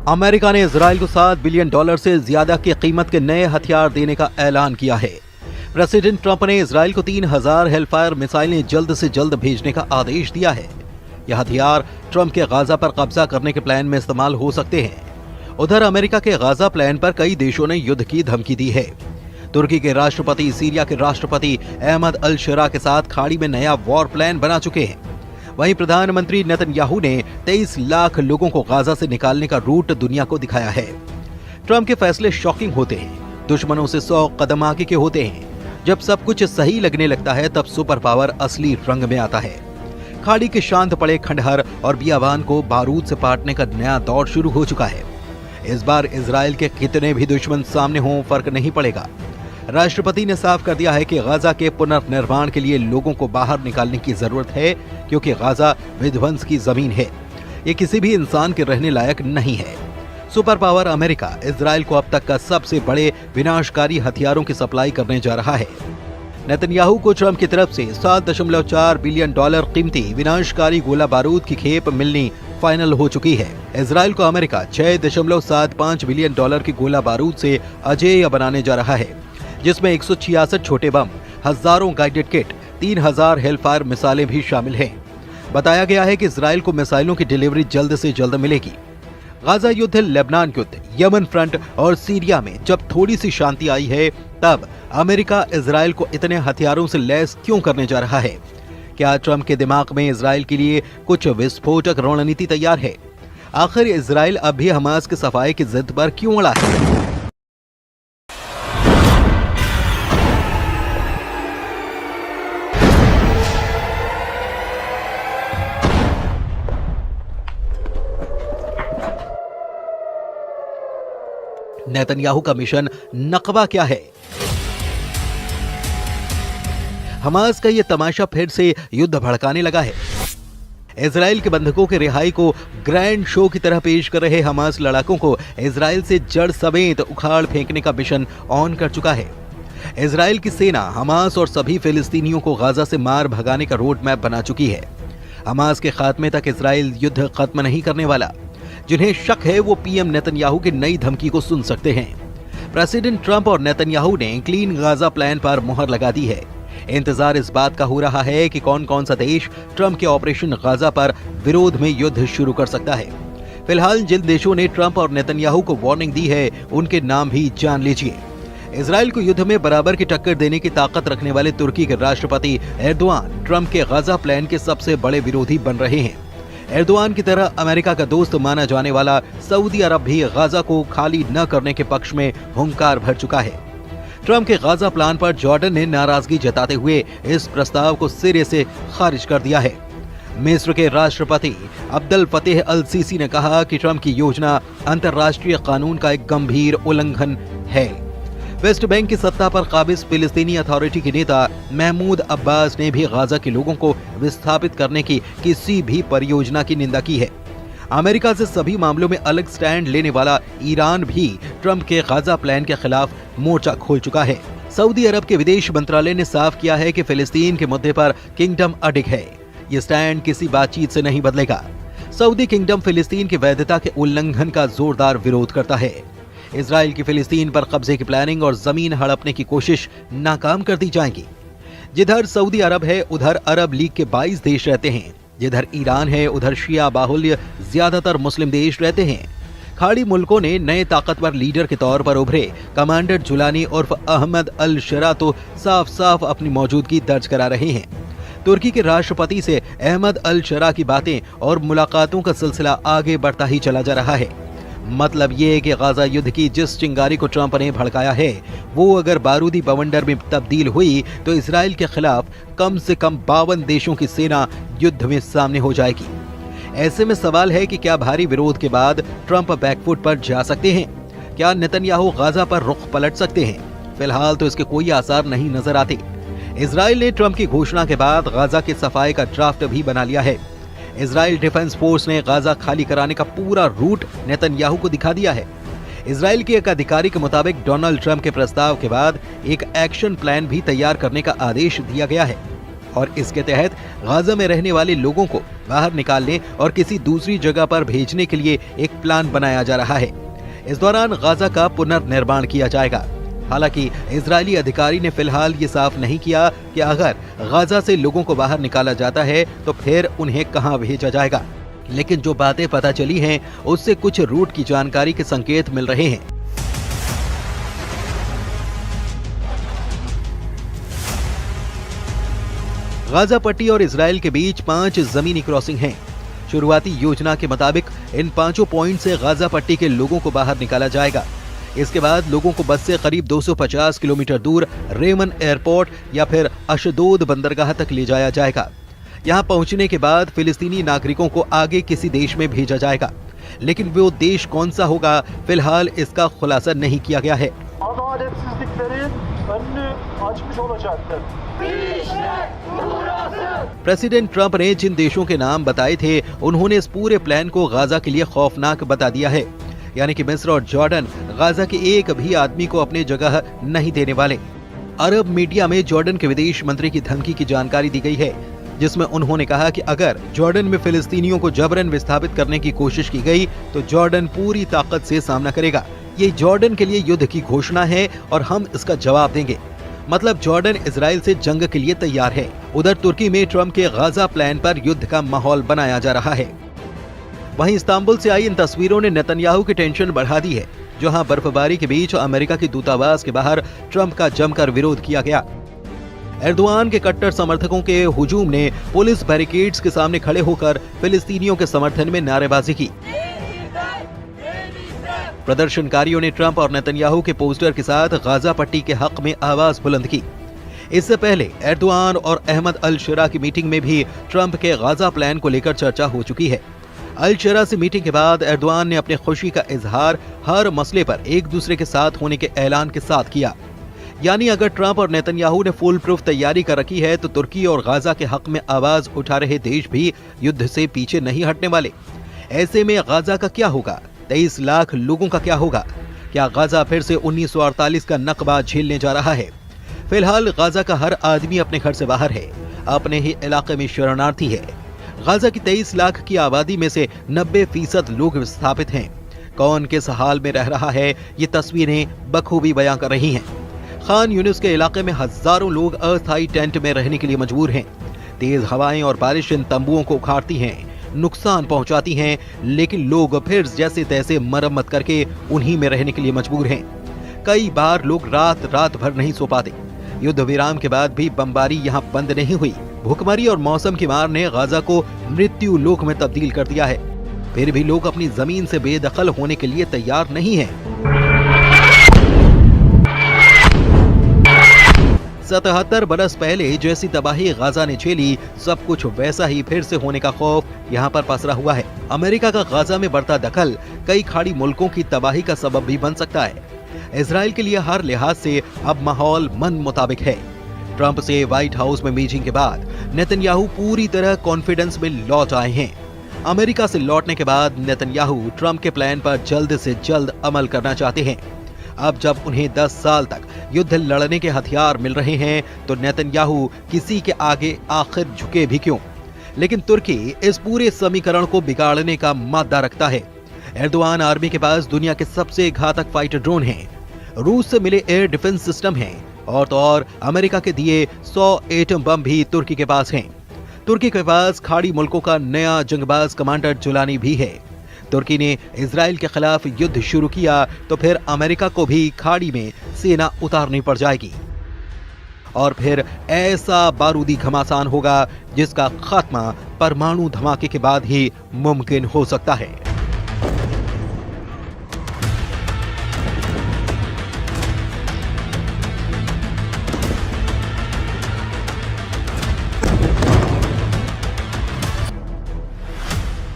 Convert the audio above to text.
America ने Israel को $7 billion से ज्यादा की कीमत के नए हथियार देने का ऐलान किया है। प्रेसिडेंट ट्रंप ने इजराइल को 3000 हेलफायर मिसाइलें जल्द से जल्द भेजने का आदेश दिया है। यह हथियार ट्रंप के गाजा पर कब्जा करने के प्लान में इस्तेमाल हो सकते हैं। उधर अमेरिका के गाजा प्लान पर कई देशों ने युद्ध की धमकी दी है। तुर्की के राष्ट्रपति सीरिया के राष्ट्रपति अहमद अल शरा के साथ खाड़ी में नया वॉर प्लान बना चुके हैं। वहीं प्रधानमंत्री नेतन्याहू ने 23 लाख लोगों को गाजा से निकालने का रूट दुनिया को दिखाया है। ट्रंप के फैसले शॉकिंग होते हैं, दुश्मनों से 100 कदम आगे के होते हैं। जब सब कुछ सही लगने लगता है तब सुपर पावर असली रंग में आता है। खाड़ी के शांत पड़े खंडहर और बियाबान को बारूद से पाटने का नया दौर शुरू हो चुका है। इस बार इजराइल के कितने भी दुश्मन सामने हों फर्क नहीं पड़ेगा। राष्ट्रपति ने साफ कर दिया है कि गाजा के पुनर्निर्माण के लिए लोगों को बाहर निकालने की जरूरत है, क्योंकि गाजा विध्वंस की जमीन है। ये किसी भी इंसान के रहने लायक नहीं है। सुपर पावर अमेरिका इजराइल को अब तक का सबसे बड़े विनाशकारी हथियारों की सप्लाई करने जा रहा है। नेतन्याहू को ट्रंप की तरफ से $7.4 बिलियन कीमती विनाशकारी गोला बारूद की खेप मिलनी फाइनल हो चुकी है। इजराइल को अमेरिका $6.75 बिलियन की गोला बारूद से अजेय बनाने जा रहा है, जिसमें 166 छोटे बम, हजारों गाइडेड किट, 3000 हेलफायर मिसाइलें भी शामिल हैं। बताया गया है कि इजराइल को मिसाइलों की डिलीवरी जल्द से जल्द मिलेगी। गाजा युद्ध, लेबनान युद्ध, यमन फ्रंट और सीरिया में जब थोड़ी सी शांति आई है, तब अमेरिका इजराइल को इतने हथियारों से लैस क्यों करने जा रहा है? क्या ट्रंप के दिमाग में इजराइल के लिए कुछ विस्फोटक रणनीति तैयार है? आखिर इजराइल अब भी हमास के सफाई की जिद पर क्यों अड़ा है? नेतन्याहू का मिशन नकबा क्या है? हमास का यह तमाशा फिर से युद्ध भड़काने लगा है। इजराइल के बंधकों की रिहाई को ग्रैंड शो की तरह पेश कर रहे हमास लड़ाकों को इजराइल से जड़ समेत उखाड़ फेंकने का मिशन ऑन कर चुका है। इजराइल की सेना हमास और सभी फिलिस्तीनियों को गाजा से मार भगाने का रोड मैप बना चुकी है। हमास के खात्मे तक इजराइल युद्ध खत्म नहीं करने वाला। जिन्हें शक है वो पीएम नेतन्याहू की नई धमकी को सुन सकते हैं। प्रेसिडेंट ट्रंप और नेतन्याहू ने क्लीन गाजा प्लान पर मुहर लगा दी है। इंतजार इस बात का हो रहा है कि कौन कौन सा देश ट्रंप के ऑपरेशन गाजा पर विरोध में युद्ध शुरू कर सकता है। फिलहाल जिन देशों ने ट्रंप और नेतन्याहू को वार्निंग दी है, उनके नाम भी जान लीजिए। इजराइल को युद्ध में बराबर की टक्कर देने की ताकत रखने वाले तुर्की के राष्ट्रपति एर्दोआन ट्रंप के गाजा प्लान के सबसे बड़े विरोधी बन रहे हैं। एर्दोआन की तरह अमेरिका का दोस्त माना जाने वाला सऊदी अरब भी गाजा को खाली न करने के पक्ष में हुंकार भर चुका है। ट्रंप के गाजा प्लान पर जॉर्डन ने नाराजगी जताते हुए इस प्रस्ताव को सिरे से खारिज कर दिया है। मिस्र के राष्ट्रपति अब्दुल फतेह अल सीसी ने कहा कि ट्रंप की योजना अंतर्राष्ट्रीय कानून का एक गंभीर उल्लंघन है। वेस्ट बैंक की सत्ता पर काबिज फिलिस्तीनी अथॉरिटी के नेता महमूद अब्बास ने भी गाजा के लोगों को विस्थापित करने की किसी भी परियोजना की निंदा की है। अमेरिका से सभी मामलों में अलग स्टैंड लेने वाला ईरान भी ट्रंप के गाजा प्लान के खिलाफ मोर्चा खोल चुका है। सऊदी अरब के विदेश मंत्रालय ने साफ किया है कि फिलिस्तीन के मुद्दे पर किंगडम अडिग है। ये स्टैंड किसी बातचीत से नहीं बदलेगा। सऊदी किंगडम फिलिस्तीन की वैधता के उल्लंघन का जोरदार विरोध करता है। इजराइल की फिलिस्तीन पर कब्जे की प्लानिंग और जमीन हड़पने की कोशिश नाकाम कर दी जाएगी। जिधर सऊदी अरब है उधर अरब लीग के 22 देश रहते हैं। जिधर ईरान है उधर शिया बाहुल्य ज्यादातर मुस्लिम देश रहते हैं। खाड़ी मुल्कों ने नए ताकतवर लीडर के तौर पर उभरे कमांडर जुलानी उर्फ अहमद अल शरा तो साफ साफ अपनी मौजूदगी दर्ज करा रहे हैं। तुर्की के राष्ट्रपति से अहमद अल शरा की बातें और मुलाकातों का सिलसिला आगे बढ़ता ही चला जा रहा है। मतलब ये कि गाजा युद्ध की जिस चिंगारी को ट्रंप ने भड़काया है, वो अगर बारूदी बवंडर में तब्दील हुई तो इजराइल के खिलाफ कम से कम 52 देशों की सेना युद्ध में सामने हो जाएगी। ऐसे में सवाल है कि क्या भारी विरोध के बाद ट्रंप बैकफुट पर जा सकते हैं? क्या नेतन्याहू गाजा पर रुख पलट सकते हैं? फिलहाल तो इसके कोई आसार नहीं नजर आते। इजराइल ने ट्रंप की घोषणा के बाद गाजा की सफाई का ड्राफ्ट भी बना लिया है। इजराइल डिफेंस फोर्स ने गाजा खाली कराने का पूरा रूट नेतन्याहू को दिखा दिया है। इजराइल के एक अधिकारी के मुताबिक डोनाल्ड ट्रंप के प्रस्ताव के बाद एक एक्शन प्लान भी तैयार करने का आदेश दिया गया है। और इसके तहत गाजा में रहने वाले लोगों को बाहर निकालने और किसी दूसरी जगह पर भेजने के लिए एक प्लान बनाया जा रहा है। इस दौरान गाजा का पुनर्निर्माण किया जाएगा। हालांकि इजरायली अधिकारी ने फिलहाल ये साफ नहीं किया कि अगर गाजा से लोगों को बाहर निकाला जाता है तो फिर उन्हें कहां भेजा जाएगा, लेकिन जो बातें पता चली हैं उससे कुछ रूट की जानकारी के संकेत मिल रहे हैं। गाजा पट्टी और इजराइल के बीच 5 जमीनी क्रॉसिंग हैं। शुरुआती योजना के मुताबिक इन 5 पॉइंट से गाजा पट्टी के लोगों को बाहर निकाला जाएगा। इसके बाद लोगों को बस से करीब 250 किलोमीटर दूर रेमन एयरपोर्ट या फिर अशदोद बंदरगाह तक ले जाया जाएगा। यहां पहुंचने के बाद फिलिस्तीनी नागरिकों को आगे किसी देश में भेजा जाएगा, लेकिन वो देश कौन सा होगा फिलहाल इसका खुलासा नहीं किया गया है। प्रेसिडेंट ट्रंप ने जिन देशों के नाम बताए थे उन्होंने इस पूरे प्लान को गाजा के लिए खौफनाक बता दिया है, यानी कि मिस्र और जॉर्डन गाजा के एक भी आदमी को अपनी जगह नहीं देने वाले। अरब मीडिया में जॉर्डन के विदेश मंत्री की धमकी की जानकारी दी गई है, जिसमें उन्होंने कहा कि अगर जॉर्डन में फिलिस्तीनियों को जबरन विस्थापित करने की कोशिश की गई तो जॉर्डन पूरी ताकत से सामना करेगा। ये जॉर्डन के लिए युद्ध की घोषणा है और हम इसका जवाब देंगे। मतलब जॉर्डन इजराइल से जंग के लिए तैयार है। उधर तुर्की में ट्रंप के गाजा प्लान पर युद्ध का माहौल बनाया जा रहा है। वहीं इस्तांबुल से आई इन तस्वीरों ने नेतन्याहू की टेंशन बढ़ा दी है, जहां बर्फबारी के बीच अमेरिका के दूतावास के बाहर ट्रंप का जमकर विरोध किया गया। एर्दोआन के कट्टर समर्थकों के हुजूम ने पुलिस बैरिकेड्स के सामने खड़े होकर फिलिस्तीनियों के समर्थन में नारेबाजी की। प्रदर्शनकारियों ने ट्रंप और नेतन्याहू के पोस्टर के साथ गाजा पट्टी के हक में आवाज बुलंद की। इससे पहले एर्दोआन और अहमद अल शरा की मीटिंग में भी ट्रंप के गाजा प्लान को लेकर चर्चा हो चुकी है। अल शरा से मीटिंग के बाद एर्दोआन ने अपनी खुशी का इजहार हर मसले पर एक दूसरे के साथ होने के ऐलान के साथ किया। यानी अगर ट्रंप और नेतन्याहू ने फुल प्रूफ तैयारी कर रखी है तो तुर्की और गाजा के हक में आवाज उठा रहे देश भी युद्ध से पीछे नहीं हटने वाले। ऐसे में गाजा का क्या होगा? 23 लाख लोगों का क्या होगा? क्या गाजा फिर से 1948 का नकबा झेलने जा रहा है? फिलहाल गाजा का हर आदमी अपने घर से बाहर है, अपने ही इलाके में शरणार्थी है। गाजा की 23 लाख की आबादी में से 90% लोग विस्थापित हैं। कौन किस हाल में रह रहा है ये तस्वीरें बखूबी बयां कर रही हैं। खान यूनिस के इलाके में हजारों लोग अस्थायी टेंट में रहने के लिए मजबूर हैं। तेज हवाएं और बारिश इन तंबुओं को उखाड़ती हैं, नुकसान पहुंचाती हैं, लेकिन लोग फिर जैसे तैसे मरम्मत करके उन्हीं में रहने के लिए मजबूर हैं। कई बार लोग रात भर नहीं सो पाते। युद्ध विराम के बाद भी बमबारी यहाँ बंद नहीं हुई। भूखमरी और मौसम की मार ने गाजा को मृत्यु लोक में तब्दील कर दिया है। फिर भी लोग अपनी जमीन से बेदखल होने के लिए तैयार नहीं हैं। 77 बरस पहले जैसी तबाही गाजा ने झेली, सब कुछ वैसा ही फिर से होने का खौफ यहाँ पर पसरा हुआ है। अमेरिका का गाजा में बढ़ता दखल कई खाड़ी मुल्कों की तबाही का सबब भी बन सकता है। इजराइल के लिए हर लिहाज से अब माहौल मन मुताबिक है। ट्रंप से व्हाइट हाउस में मीटिंग के बाद नेतन्याहू पूरी तरह कॉन्फिडेंस में लौट आए हैं। अमेरिका से लौटने के बाद नेतन्याहू ट्रंप के प्लान पर जल्द से जल्द अमल करना चाहते हैं। अब जब उन्हें 10 साल तक युद्ध लड़ने के हथियार मिल रहे हैं तो नेतन्याहू किसी के आगे आखिर झुके भी क्यों? लेकिन तुर्की इस पूरे समीकरण को बिगाड़ने का मादा रखता है। एर्दोआन आर्मी के पास दुनिया के सबसे घातक फाइटर ड्रोन हैं, रूस से मिले एयर डिफेंस सिस्टम हैं और तो और अमेरिका के दिए 100 एटम बम भी तुर्की के पास हैं। तुर्की के पास खाड़ी मुल्कों का नया जंगबाज कमांडर जुलानी भी है। तुर्की ने इजराइल के खिलाफ युद्ध शुरू किया तो फिर अमेरिका को भी खाड़ी में सेना उतारनी पड़ जाएगी और फिर ऐसा बारूदी घमासान होगा जिसका खात्मा परमाणु धमाके के बाद ही मुमकिन हो सकता है।